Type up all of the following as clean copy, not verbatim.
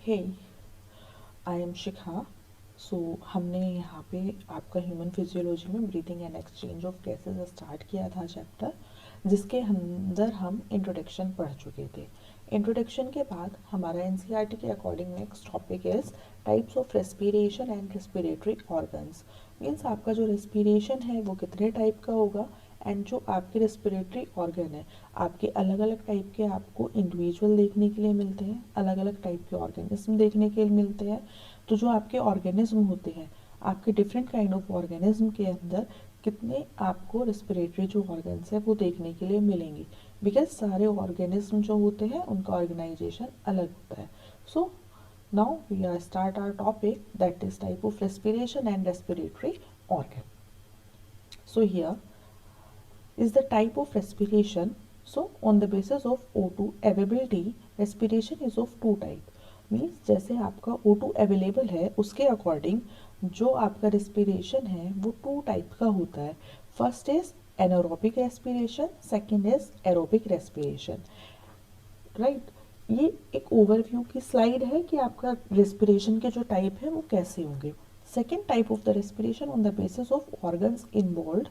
Hey, I am शिखा। सो हमने यहाँ पे आपका ह्यूमन फिजियोलॉजी में breathing and exchange of gases start किया था चैप्टर, जिसके अंदर हम इंट्रोडक्शन पढ़ चुके थे। इंट्रोडक्शन के बाद हमारा एनसीईआरटी के according next topic is types of respiration and respiratory organs. Means आपका जो रेस्पिरेशन है वो कितने टाइप का होगा, एंड जो आपके रेस्पिरेटरी ऑर्गन है आपके अलग अलग टाइप के आपको इंडिविजुअल देखने के लिए मिलते हैं, अलग अलग टाइप के ऑर्गेनिज्म देखने के लिए मिलते हैं। तो जो आपके ऑर्गेनिज्म होते हैं, आपके डिफरेंट काइंड ऑफ ऑर्गेनिज्म के अंदर कितने आपको रेस्पिरेटरी जो ऑर्गन्स है वो देखने के लिए मिलेंगे, बिकॉज सारे ऑर्गेनिज्म जो होते हैं उनका ऑर्गेनाइजेशन अलग होता है। So now we are start our topic, that is type of respiration and respiratory organ. So here is the type of respiration. So on the basis of O2 availability, respiration is of two type. Means जैसे आपका O2 available है उसके according जो आपका respiration है वो to type का होता है। First is anaerobic respiration, second is aerobic respiration. Right, ये एक ओवरव्यू की स्लाइड है कि आपका रेस्पिरेशन के जो टाइप है वो कैसे होंगे। Second type of the respiration on the basis of organs involve,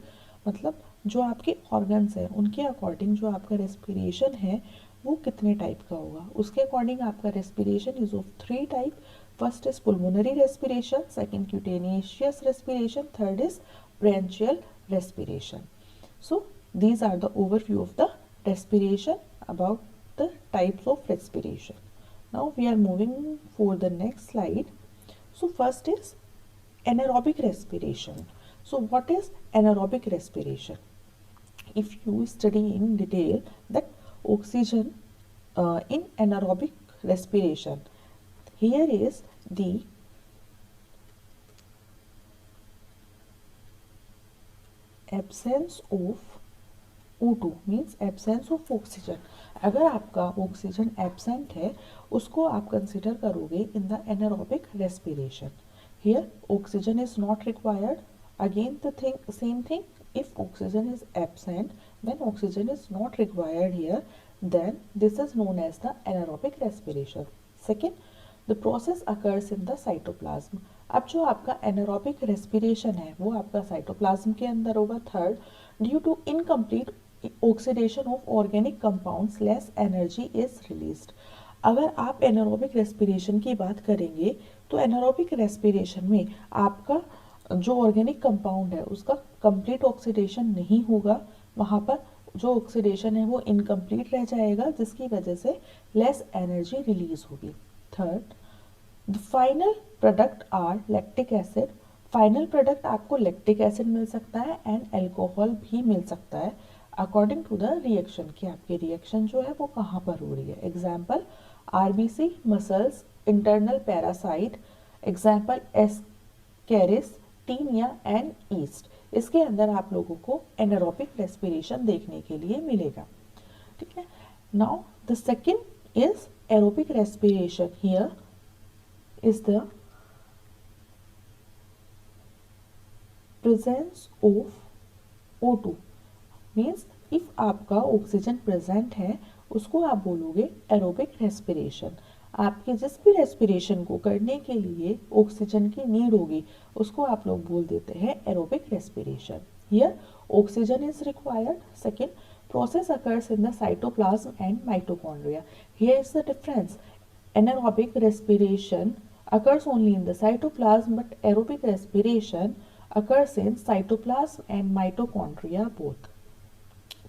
मतलब जो आपके ऑर्गन्स हैं उनके अकॉर्डिंग जो आपका रेस्पिरेशन है वो कितने टाइप का होगा, उसके अकॉर्डिंग आपका respiration is of three type. First is pulmonary respiration, second cutaneous respiration, third is branchial respiration. So these are the overview of the respiration, about the types of respiration. Now we are moving for the next slide. So first is anaerobic respiration. So what is anaerobic respiration? If you study in detail that oxygen in anaerobic respiration, here is the absence of O2 means absence of oxygen. अगर आपका oxygen absent है उसको आप consider करोगे in the anaerobic respiration. Here oxygen is not required. Again the thing same thing, if oxygen is absent, when oxygen is not required here, then this is known as the anaerobic respiration. Second, the process occurs in the cytoplasm. अब जो आपका anaerobic respiration है वो आपका cytoplasm के अंदर होगा। Third, due to incomplete oxidation of organic compounds less energy is released. अगर आप एनारोबिक रेस्पिरेशन की बात करेंगे तो एनारोबिक रेस्पिरेशन में आपका जो ऑर्गेनिक कंपाउंड है उसका कंप्लीट ऑक्सीडेशन नहीं होगा, वहाँ पर जो ऑक्सीडेशन है वो इनकम्प्लीट रह जाएगा, जिसकी वजह से लेस एनर्जी रिलीज होगी। Third, the final product are lactic acid. Final product आपको लैक्टिक एसिड मिल सकता है एंड अल्कोहल भी मिल सकता है अकॉर्डिंग टू द रिएक्शन, कि आपकी रिएक्शन जो है वो कहाँ पर हो रही है। Example RBC, muscles, internal parasite, example ascaris, taenia and yeast. इसके अंदर आप लोगों को एनारोबिक रेस्पिरेशन देखने के लिए मिलेगा। ठीक है, now the second is aerobic respiration. Here is the presence of O2 means if आपका ऑक्सीजन प्रेजेंट है उसको आप बोलोगे एरोबिक रेस्पिरेशन। आपके जिस भी रेस्पिरेशन को करने के लिए ऑक्सीजन की नीड होगी उसको आप लोग बोल देते हैं aerobic respiration. Here oxygen is required. Second, process occurs in the cytoplasm and mitochondria. Here is the difference, anaerobic respiration occurs only in the cytoplasm, but aerobic respiration occurs in cytoplasm and mitochondria both.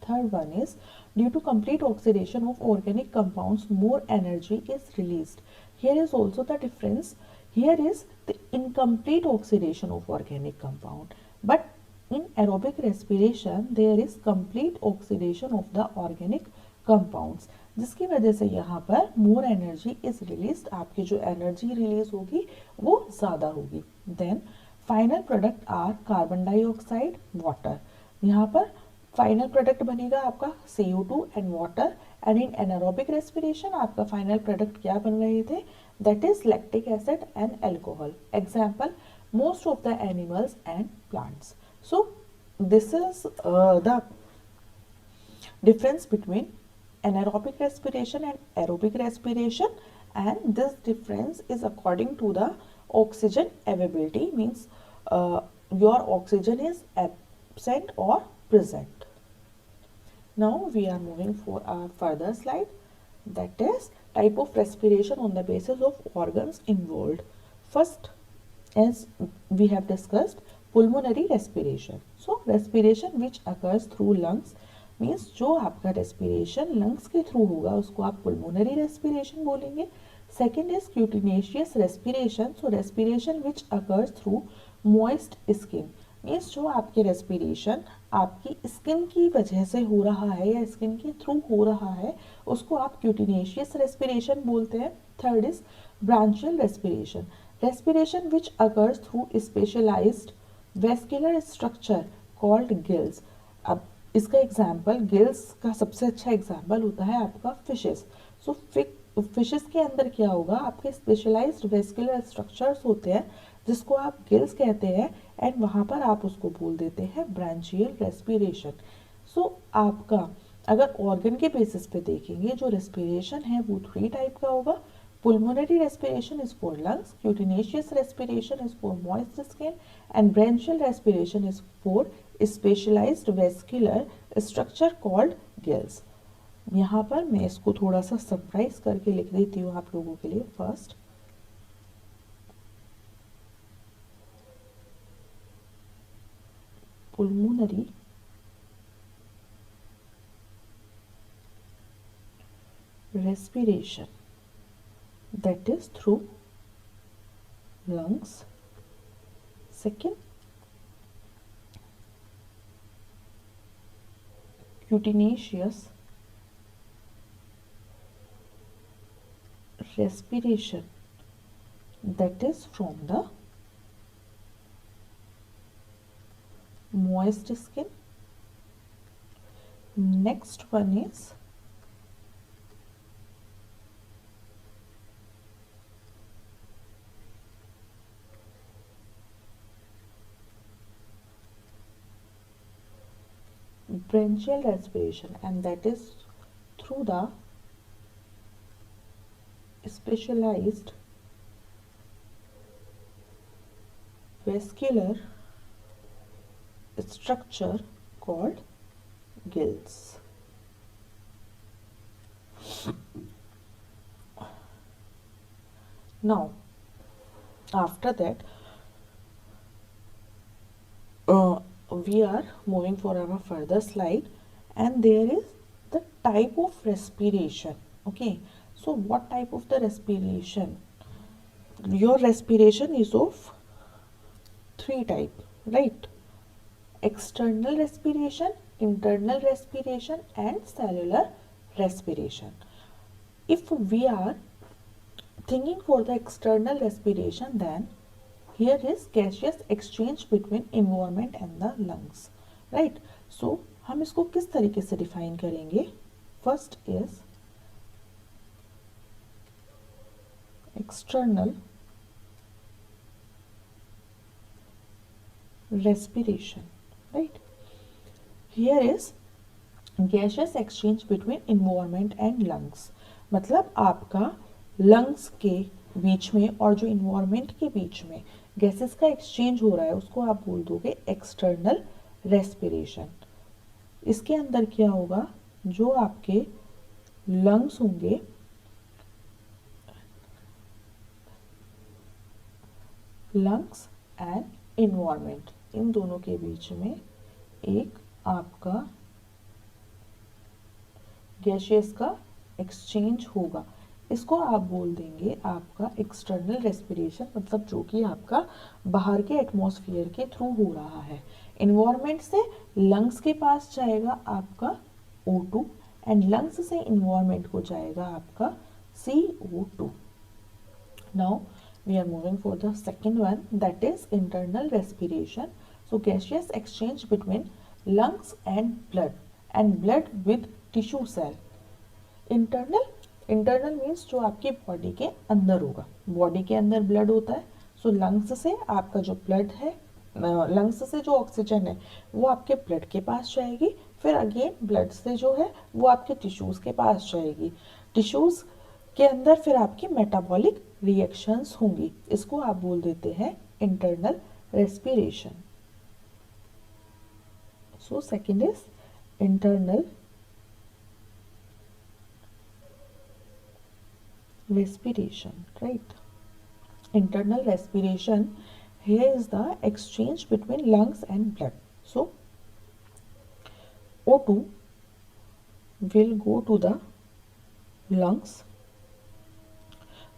Third one is, due to complete oxidation of organic compounds, more energy is released. Here is also the difference. Here is the incomplete oxidation of organic compound, but in aerobic respiration there is complete oxidation of the organic compounds, जिसकी वजह से यहाँ पर more energy is release, आपकी जो energy release होगी वो ज़्यादा होगी। Then final product are carbon dioxide, water. यहाँ पर फाइनल प्रोडक्ट बनेगा आपका CO2 and water, and in anaerobic respiration आपका फाइनल प्रोडक्ट क्या बन रहे थे, that is lactic acid and alcohol. Example most of the animals and plants. So this is the difference between anaerobic respiration and aerobic respiration, and this difference is according to the oxygen availability, means your oxygen is absent or present. Now we are moving for our further slide, that is type of respiration on the basis of organs involved. First, as we have discussed, pulmonary respiration. So respiration which occurs through lungs, means जो आपका respiration lungs के through होगा उसको आप pulmonary respiration बोलेंगे. Second is cutaneous respiration. So respiration which occurs through moist skin, means जो आपके respiration आपकी स्किन की वजह से हो रहा है या स्किन के थ्रू हो रहा है उसको आप क्यूटिनेशियस रेस्पिरेशन बोलते हैं. Third is branchial respiration. Respiration which occurs through specialised vascular structure called gills. अब इसका एग्जाम्पल, गिल्स का सबसे अच्छा एग्जाम्पल होता है आपका फिशेस. सो फिशेस के अंदर क्या होगा, आपके स्पेशलाइज्ड वेस्कुलर स्ट्रक्चर्स होते हैं जिसको आप गिल्स कहते हैं एंड वहाँ पर आप उसको बोल देते हैं ब्रांचियल रेस्पिरेशन. सो आपका अगर ऑर्गन के बेसिस पे देखेंगे जो रेस्पिरेशन है वो 3 टाइप का होगा. Pulmonary respiration is for lungs, cutaneous respiration is for moist skin, and branchial respiration is for specialized vascular structure called gills. यहाँ पर मैं इसको थोड़ा सा समराइज करके लिख देती हूँ आप लोगों के लिए. First, pulmonary respiration, that is through lungs. Second, cutaneous respiration, that is from the moist skin. Next one is branchial respiration, and that is through the specialized vascular structure called gills. Now after that we are moving for our further slide, and there is the type of respiration. Okay, so what type of the respiration? Your respiration is of 3 type, right? External respiration, internal respiration, and cellular respiration. If we are thinking for the external respiration, then here is gaseous exchange between environment and the lungs, right? So हम इसको किस तरीके से define करेंगे? First is external respiration, right? Here is gaseous exchange between environment and lungs. मतलब आपका lungs के बीच में और जो environment के बीच में गैसेस का एक्सचेंज हो रहा है उसको आप बोल दोगे एक्सटर्नल रेस्पिरेशन. इसके अंदर क्या होगा, जो आपके लंग्स होंगे लंग्स एंड इन्वायरमेंट, इन दोनों के बीच में एक आपका गैसेस का एक्सचेंज होगा. इसको आप बोल देंगे आपका एक्सटर्नल रेस्पिरेशन, मतलब जो कि आपका बाहर के एटमॉस्फेयर के थ्रू हो रहा है. इन्वायरमेंट से लंग्स के पास जाएगा आपका O2 एंड लंग्स से इन्वायरमेंट को जाएगा आपका CO2. Now we are moving for the second one, that is internal respiration. So gaseous exchange between lungs and blood with tissue cell. Internal means जो आपकी बॉडी के अंदर होगा. बॉडी के अंदर ब्लड होता है, सो लंग्स से आपका जो ब्लड है, लंग्स से जो ऑक्सीजन है वो आपके ब्लड के पास जाएगी, फिर अगेन ब्लड से जो है वो आपके टिश्यूज़ के पास जाएगी. टिश्यूज़ के अंदर फिर आपकी मेटाबॉलिक रिएक्शंस होंगी। इसको आप बोल देते हैं internal respiration. So second is internal respiration, right? Internal respiration, here is the exchange between lungs and blood. So O2 will go to the lungs,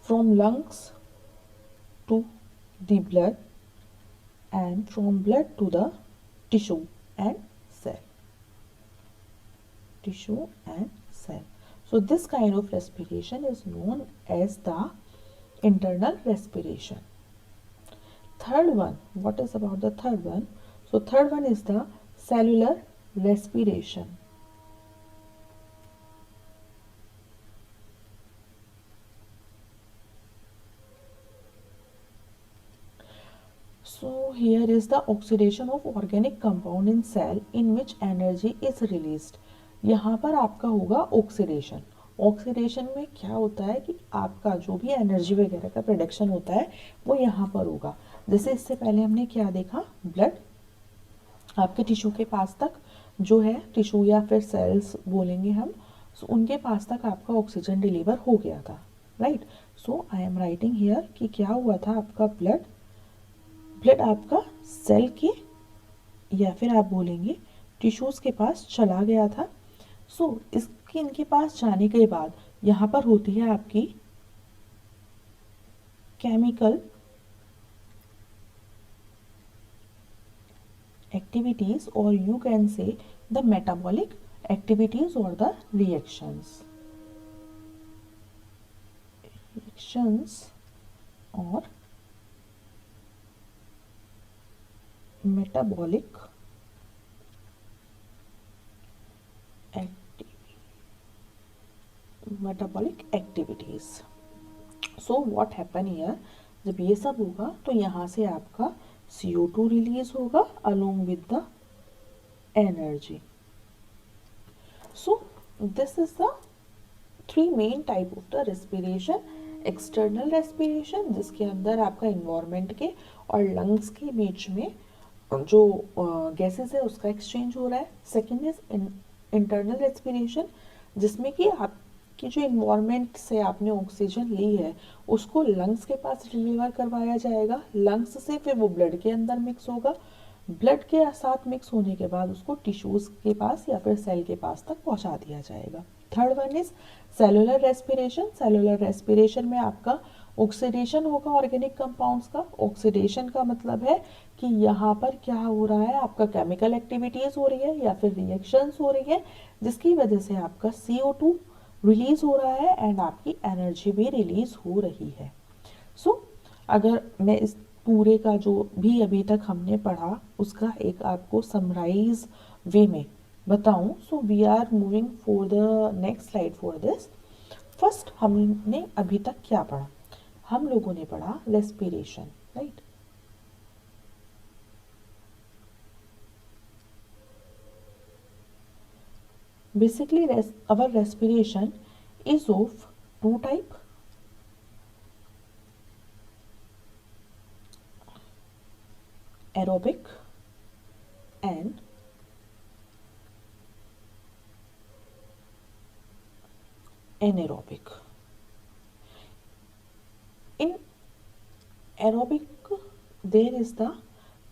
from lungs to the blood, and from blood to the tissue and cell. Tissue and cell. So this kind of respiration is known as the internal respiration. Third one, what is about the third one? So third one is the cellular respiration. So here is the oxidation of organic compound in cell in which energy is released. यहाँ पर आपका होगा oxidation. Oxidation में क्या होता है कि आपका जो भी एनर्जी वगैरह का प्रोडक्शन होता है वो यहाँ पर होगा। जैसे इससे पहले हमने क्या देखा, ब्लड आपके टिश्यू के पास तक जो है, टिश्यू या फिर सेल्स बोलेंगे हम, so उनके पास तक आपका ऑक्सीजन डिलीवर हो गया था, right. So I am writing here कि क्या हुआ था, आपका ब्लड आपका सेल के या फिर आप बोलेंगे टिश्यूज के पास चला गया था। सो इसके इनके पास जाने के बाद यहाँ पर होती है आपकी chemical activities, or you can say the metabolic activities or the reactions or metabolic activities. So what happen here, जब ये सब होगा तो यहाँ से आपका CO2 रिलीज होगा along with the energy. So this is the three main type of the respiration. External respiration, जिसके अंदर आपका इन्वायरमेंट के और लंग्स के बीच में जो गैसेस है उसका एक्सचेंज हो रहा है। सेकेंड इज इंटरनल रेस्पिरेशन, जिसमें कि आपकी जो इन्वायरमेंट से आपने ऑक्सीजन ली है उसको लंग्स के पास डिलीवर करवाया जाएगा, लंग्स से फिर वो ब्लड के अंदर मिक्स होगा, ब्लड के साथ मिक्स होने के बाद उसको टिश्यूज के पास या फिर सेल के पास तक पहुंचा दिया जाएगा। Third one is cellular respiration. Cellular respiration में आपका ऑक्सीडेशन होगा ऑर्गेनिक कंपाउंड्स का। ऑक्सीडेशन का मतलब है कि यहाँ पर क्या हो रहा है, आपका केमिकल एक्टिविटीज हो रही है या फिर रिएक्शंस हो रही है जिसकी वजह से आपका CO2 रिलीज हो रहा है एंड आपकी एनर्जी भी रिलीज हो रही है। सो अगर मैं इस पूरे का जो भी अभी तक हमने पढ़ा उसका एक आपको समराइज वे में बताऊं, so we are moving for the next slide for this. First हमने अभी तक क्या पढ़ा, हम लोगों ने पढ़ा respiration, right. Basically our respiration is of two type, aerobic and anaerobic. In aerobic there is the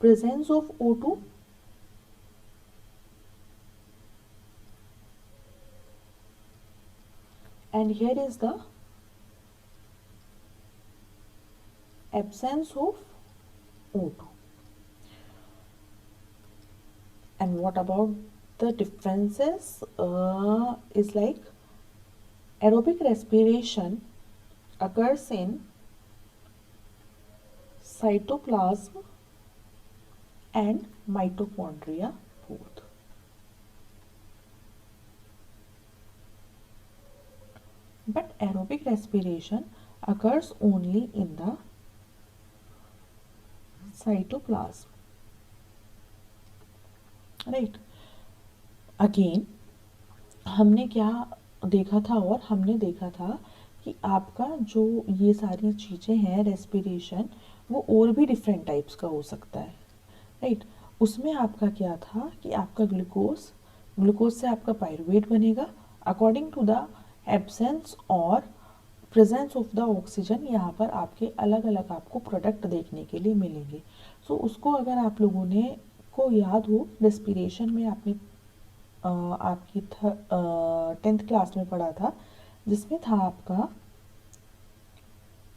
presence of O2 and here is the absence of O2. And what about the differences is like aerobic respiration occurs in cytoplasm and mitochondria both. But aerobic respiration occurs only in the cytoplasm, right? Again हमने क्या देखा था, और हमने देखा था कि आपका जो ये सारी चीज़ें हैं रेस्पिरेशन, वो और भी डिफरेंट टाइप्स का हो सकता है, राइट। उसमें आपका क्या था कि आपका ग्लूकोज से आपका पायरुवेट बनेगा अकॉर्डिंग टू द एब्सेंस और प्रेजेंस ऑफ द ऑक्सीजन। यहाँ पर आपके अलग अलग आपको प्रोडक्ट देखने के लिए मिलेंगे। सो उसको अगर आप लोगों ने को याद हो, रेस्पिरेशन में आपने आपकी 10th क्लास में पढ़ा था, जिसमें था आपका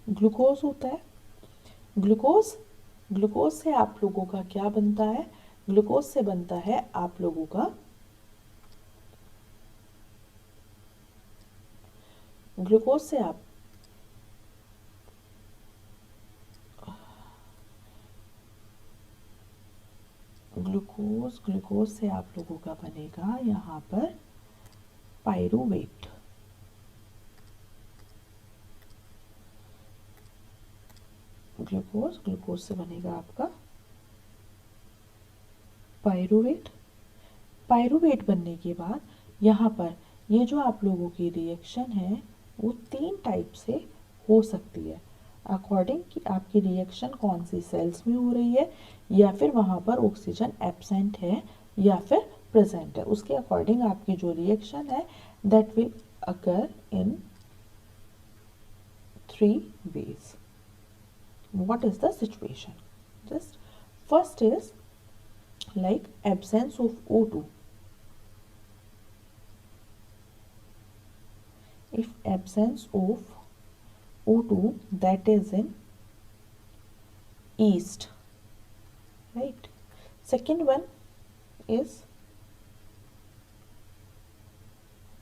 ग्लूकोज होता है। ग्लूकोज ग्लूकोज से आप लोगों का क्या बनता है? ग्लूकोज से बनता है आप लोगों का ग्लूकोज से आप ग्लूकोज से आप लोगों का बनेगा यहाँ पर पायरुवेट। ग्लूकोज से बनेगा आपका पायरुवेट। पायरुवेट बनने के बाद यहाँ पर ये जो आप लोगों की रिएक्शन है वो 3 टाइप से हो सकती है, अकॉर्डिंग कि आपकी रिएक्शन कौन सी सेल्स में हो रही है, या फिर वहाँ पर ऑक्सीजन एब्सेंट है या फिर प्रेजेंट है। उसके अकॉर्डिंग आपकी जो रिएक्शन है that will occur in 3 ways. What is the situation? Just first is like absence of O2. If absence of O2, that is in yeast, right? Second one is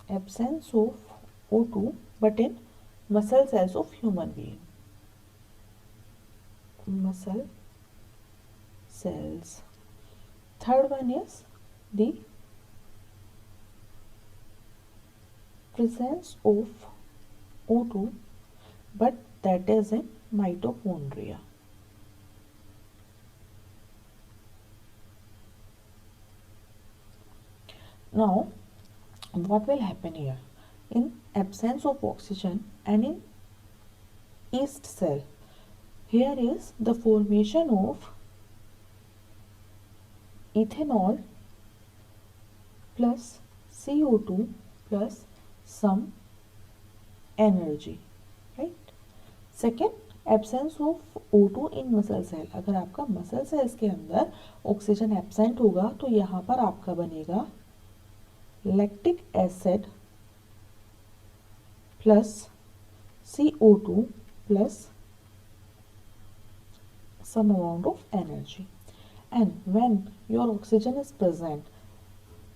absence of O2 but in muscle cells of human being. Muscle cells. Third one is the presence of O2 but that is in mitochondria. Now what will happen here? In absence of oxygen and in yeast cell, here is the formation of ethanol plus CO2 plus some energy, right? Second, absence of O2 in muscle cell. अगर आपका muscle cells के अंदर oxygen absent होगा तो यहाँ पर आपका बनेगा lactic acid plus CO2 plus some amount of energy. And when your oxygen is present,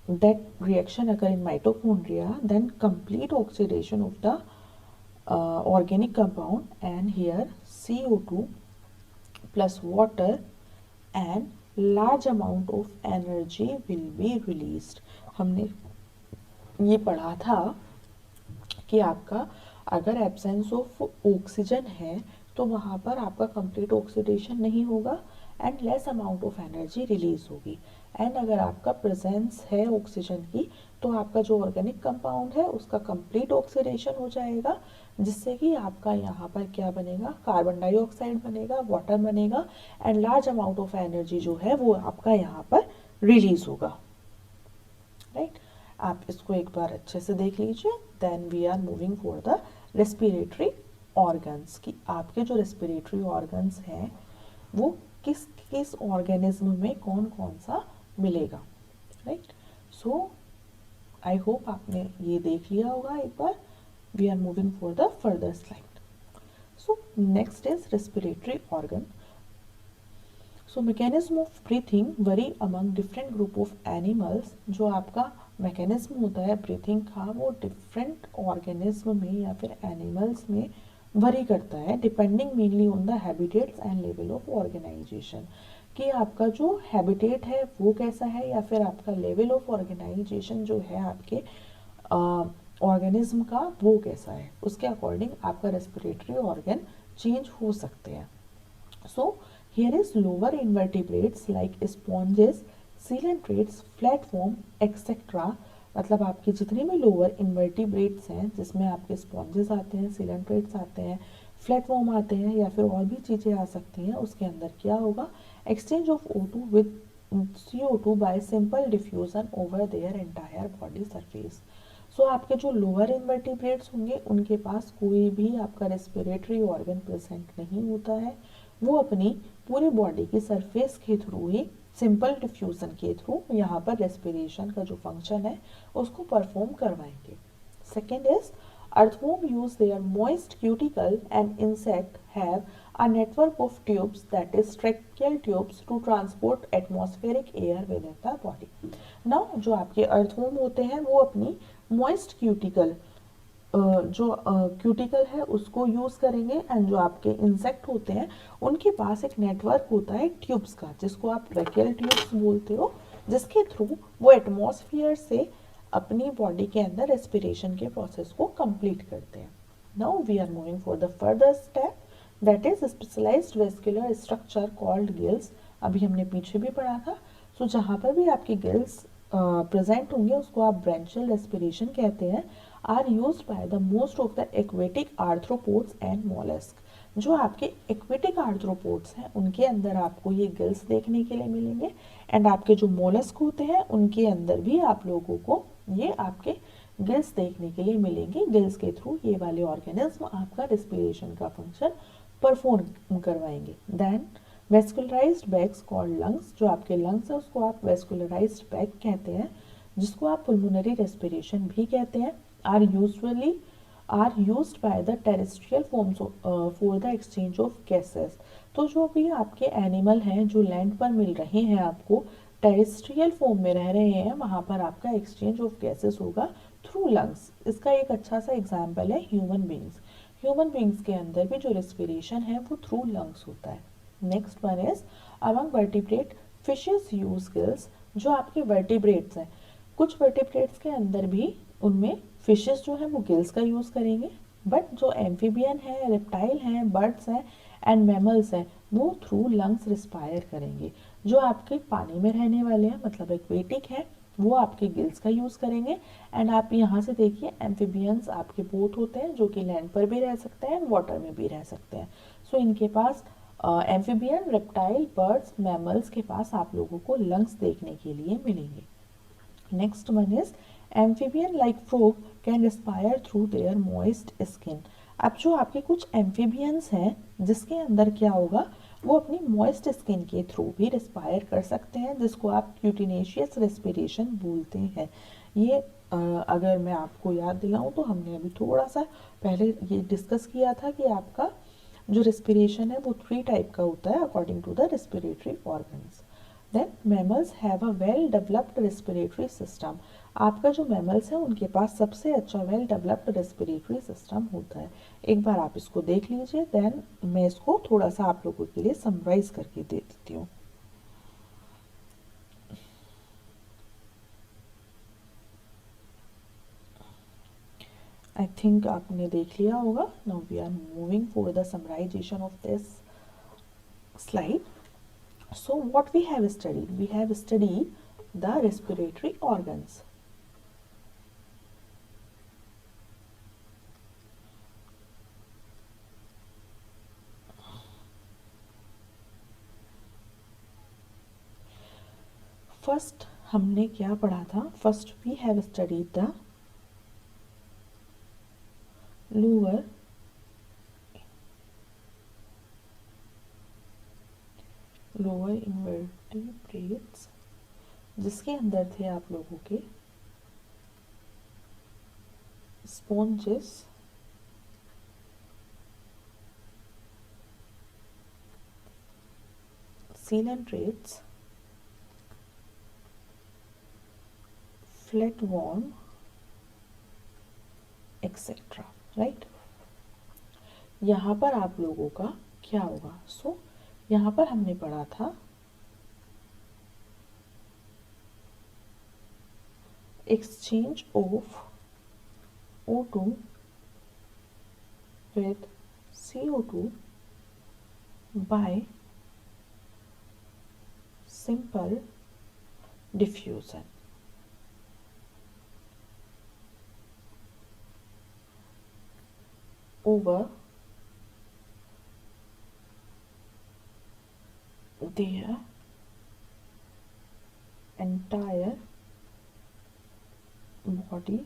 that reaction occur in mitochondria, then complete oxidation of the organic compound, and here CO2 plus water and large amount of energy will be released. हमने ये पढ़ा था कि आपका अगर absence of oxygen है तो वहाँ पर आपका कंप्लीट ऑक्सीडेशन नहीं होगा and less amount of energy release होगी। एंड अगर आपका प्रेजेंस है ऑक्सीजन की तो आपका जो ऑर्गेनिक कंपाउंड है उसका कंप्लीट ऑक्सीडेशन हो जाएगा, जिससे कि आपका यहाँ पर क्या बनेगा? कार्बन डाइऑक्साइड बनेगा, वाटर बनेगा and large amount of energy जो है वो आपका यहाँ पर रिलीज होगा, राइट। आप इसको एक बार अच्छे से देख लीजिए। Then we are moving for the respiratory organs, कि आपके जो रेस्पिरेटरी ऑर्गन्स हैं वो किस किस ऑर्गेनिज्म में कौन कौन सा मिलेगा, राइट। सो आई होप आपने ये देख लिया होगा एक बार। We are moving for the further slide. So next is respiratory organ. So mechanism of breathing vary among different group of animals. जो आपका मैकेनिज्म होता है ब्रीथिंग का वो डिफरेंट ऑर्गेनिज्म में या फिर एनिमल्स में वरी करता है, depending mainly on the habitats and level of organisation, कि आपका जो हैबिटेट है वो कैसा है या फिर आपका लेवल ऑफ ऑर्गेनाइजेशन जो है आपके ऑर्गेनिज्म का वो कैसा है, उसके अकॉर्डिंग आपका रेस्पिरेटरी ऑर्गन चेंज हो सकते हैं। So here is lower invertebrates like sponges, coelentrates, flatworm, etc. मतलब आपके जितने भी लोअर इन्वर्टिब्रेट्स हैं जिसमें आपके स्पॉन्जेस आते हैं, सिलेंट्रेट्स आते हैं, फ्लैटवर्म आते हैं या फिर और भी चीज़ें आ सकती हैं, उसके अंदर क्या होगा, exchange of O2 with CO2 by simple diffusion over their entire body surface. So आपके जो लोअर इन्वर्टिब्रेट्स होंगे उनके पास कोई भी आपका रेस्पिरेटरी ऑर्गन प्रेजेंट नहीं होता है, वो अपनी पूरी बॉडी की सरफेस के थ्रू ही सिंपल डिफ्यूजन के थ्रू यहाँ पर रेस्पिरेशन का जो फंक्शन है उसको परफॉर्म करवाएंगे। Second is earthworm use their moist cuticle and insect have a network of tubes, that is tracheal tubes, to transport atmospheric air within the body. Now जो आपके earthworm होते हैं वो अपनी moist cuticle जो क्यूटिकल है उसको यूज करेंगे एंड जो आपके इंसेक्ट होते हैं उनके पास एक नेटवर्क होता है ट्यूब्स का जिसको आप ट्रैकियल ट्यूब्स बोलते हो, जिसके थ्रू वो एटमॉस्फेयर से अपनी बॉडी के अंदर रेस्पिरेशन के प्रोसेस को कंप्लीट करते हैं। Now we are moving for the further step, that is specialised vascular structure called gills. अभी हमने पीछे भी पढ़ा था। सो जहाँ पर भी आपकी गिल्स प्रेजेंट होंगे उसको आप ब्रांचियल रेस्पिरेशन कहते हैं, are used by the most of the aquatic arthropods and mollusc. जो आपके एक्वेटिक आर्थ्रोपोड्स हैं उनके अंदर आपको ये गिल्स देखने के लिए मिलेंगे एंड आपके जो मोलस्क होते हैं उनके अंदर भी आप लोगों को ये आपके गिल्स देखने के लिए मिलेंगे। गिल्स के थ्रू ये वाले ऑर्गेनिज्म आपका रेस्पिरेशन का फंक्शन परफॉर्म करवाएंगे। Then vascularised bags called lungs, जो आपके लंग्स है उसको आप वेस्कुलराइज्ड बैग कहते हैं, जिसको आप पुल्मोनरी रेस्पिरेशन भी कहते हैं, are used by the terrestrial forms for the exchange of gases. तो जो भी आपके एनिमल हैं जो लैंड पर मिल रहे हैं आपको टेरेस्ट्रियल फॉर्म में रह रहे हैं, वहाँ पर आपका एक्सचेंज ऑफ गैसेस होगा थ्रू लंग्स। इसका एक अच्छा सा एग्जाम्पल है ह्यूमन बींग्स। ह्यूमन बींग्स के अंदर भी जो रेस्पिरेशन है वो थ्रू लंग्स होता है। Next one is among vertebrate fishes use gills. जो आपके वर्टिब्रेट्स हैं, कुछ वर्टिब्रेट्स के अंदर भी उनमें फिशेस जो है वो गिल्स का यूज करेंगे, बट जो एम्फीबियन है, रेप्टाइल हैं, बर्ड्स हैं एंड मैमल्स हैं वो थ्रू लंग्स रिस्पायर करेंगे। जो आपके पानी में रहने वाले हैं मतलब एक्वेटिक है वो आपके गिल्स का यूज करेंगे। एंड आप यहाँ से देखिए एम्फीबियंस आपके बोथ होते हैं जो कि लैंड पर भी रह सकते हैं, वाटर में भी रह सकते हैं। सो इनके पास एम्फीबियन, रेप्टाइल, बर्ड्स, मैमल्स के पास आप लोगों को लंग्स देखने के लिए मिलेंगे। Next one is amphibian like frog can respire through their moist skin. अब जो आपके कुछ एम्फीबियंस हैं जिसके अंदर क्या होगा, वो अपनी मॉइस्ट स्किन के थ्रू भी रेस्पायर कर सकते हैं, जिसको आप क्यूटिनेशियस रेस्पिरेशन बोलते हैं। ये अगर मैं आपको याद दिलाऊं तो हमने अभी थोड़ा सा पहले ये डिस्कस किया था कि आपका जो रेस्पिरेशन है वो 3 टाइप का होता है according to the respiratory organs. Then mammals have a well developed respiratory system. आपका जो मैमल्स है उनके पास सबसे अच्छा वेल डेवलप्ड रेस्पिरेटरी सिस्टम होता है। एक बार आप इसको देख लीजिए, देन मैं इसको थोड़ा सा आप लोगों के लिए समराइज करके दे देती हूँ। आई थिंक आपने देख लिया होगा। Now we are moving for the summarisation of this slide. So what we have studied? We have studied the respiratory organs. First हमने क्या पढ़ा था? First we have studied the lower invertebrates, जिसके अंदर थे आप लोगों के sponges, coelentrates, flatworm, etcetera, right. यहाँ पर आप लोगों का क्या होगा? सो यहाँ पर हमने पढ़ा था exchange of O2 with CO2 by simple diffusion. over their entire body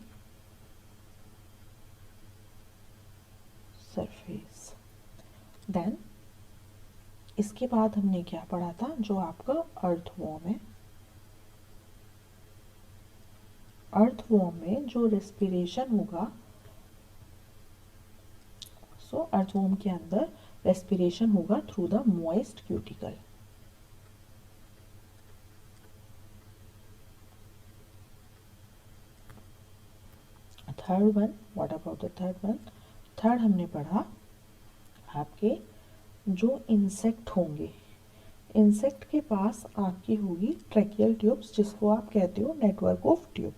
surface. Then इसके बाद हमने क्या पढ़ा था, जो आपका अर्थवॉर्म है, अर्थवॉर्म में जो रेस्पिरेशन होगा, सो अर्थवॉर्म के अंदर रेस्पिरेशन होगा through the moist cuticle. Third one, what about the third one? Third हमने पढ़ा आपके जो इंसेक्ट होंगे, इंसेक्ट के पास आपकी होगी ट्रैकियल ट्यूब्स, जिसको आप कहते हो नेटवर्क ऑफ ट्यूब.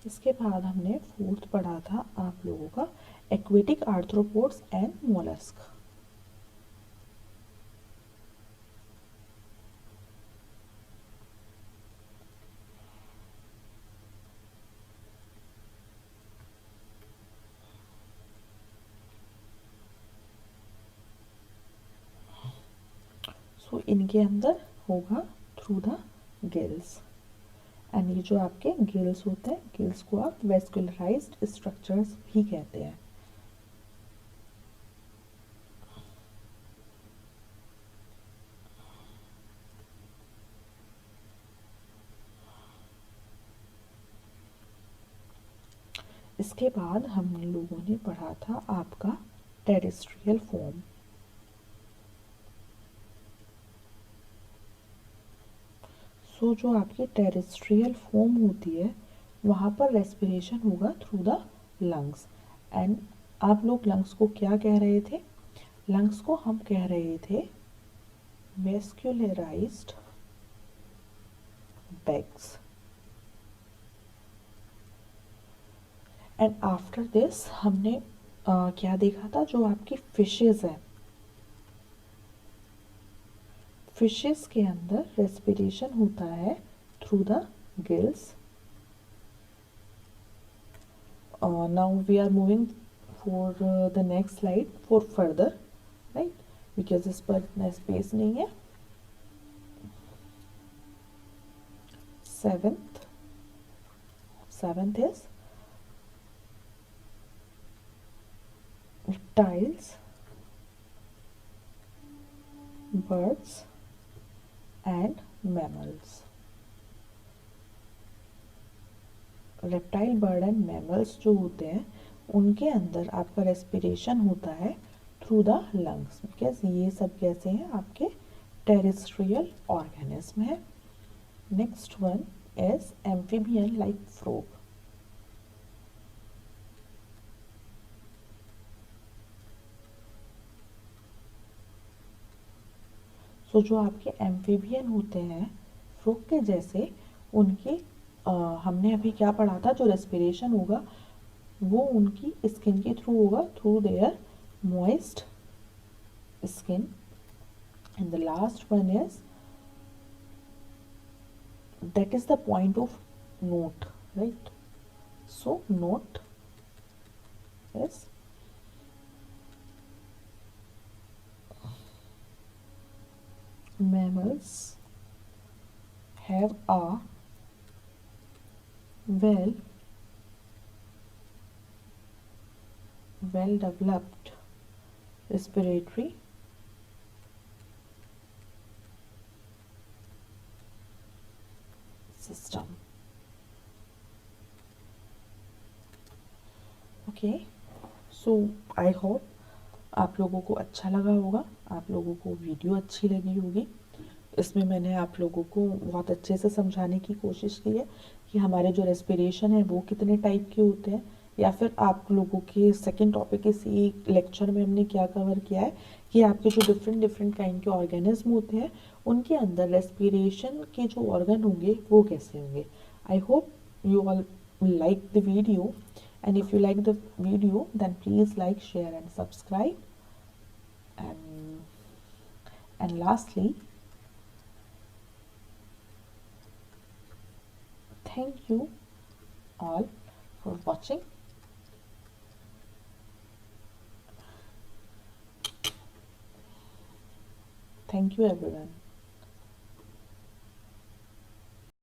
इसके बाद हमने फोर्थ पढ़ा था आप लोगों का एक्वेटिक आर्थ्रोपोड्स एंड मोलस्क. सो इनके अंदर होगा थ्रू द गिल्स. एंड ये जो आपके गिल्स होते हैं, गिल्स को आप वेस्कुलराइज्ड स्ट्रक्चर्स भी कहते हैं. इसके बाद हम लोगों ने पढ़ा था आपका टेरेस्ट्रियल फॉर्म. सो जो आपकी टेरेस्ट्रियल फॉर्म होती है वहाँ पर रेस्पिरेशन होगा थ्रू द लंग्स. एंड आप लोग लंग्स को क्या कह रहे थे? लंग्स को हम कह रहे थे vascularised bags. And after this हमने क्या देखा था, जो आपकी फिशेस है, फिशेस के अंदर रेस्पिरेशन होता है through the gills. Now we are moving for the next slide for further, right, because इस पर इतना स्पेस नहीं है. Seventh is reptiles, birds and mammals. Reptile, bird and mammals जो होते हैं उनके अंदर आपका रेस्पिरेशन होता है थ्रू द लंग्स, बिकॉज ये सब कैसे हैं, आपके टेरेस्ट्रियल ऑर्गेनिज्म है. Next one is amphibian like frog. So जो आपके एम्फीबियन होते हैं फ्रॉग के जैसे, उनके हमने अभी क्या पढ़ा था, जो रेस्पिरेशन होगा वो उनकी स्किन के थ्रू होगा, through their moist skin. And the last one is, that is the point of note, right? So note is mammals have a well developed respiratory system. Okay, so I hope आप लोगों को अच्छा लगा होगा, आप लोगों को वीडियो अच्छी लगी होगी. इसमें मैंने आप लोगों को बहुत अच्छे से समझाने की कोशिश की है कि हमारे जो रेस्पिरेशन है वो कितने टाइप के होते हैं, या फिर आप लोगों के सेकंड टॉपिक इसी लेक्चर में हमने क्या कवर किया है कि आपके जो डिफरेंट काइंड के ऑर्गेनिज्म होते हैं उनके अंदर रेस्पिरेशन के जो ऑर्गन होंगे वो कैसे होंगे. I hope you all like the video, and if you like the video, then please like, share and subscribe. And lastly, thank you all for watching. Thank you everyone.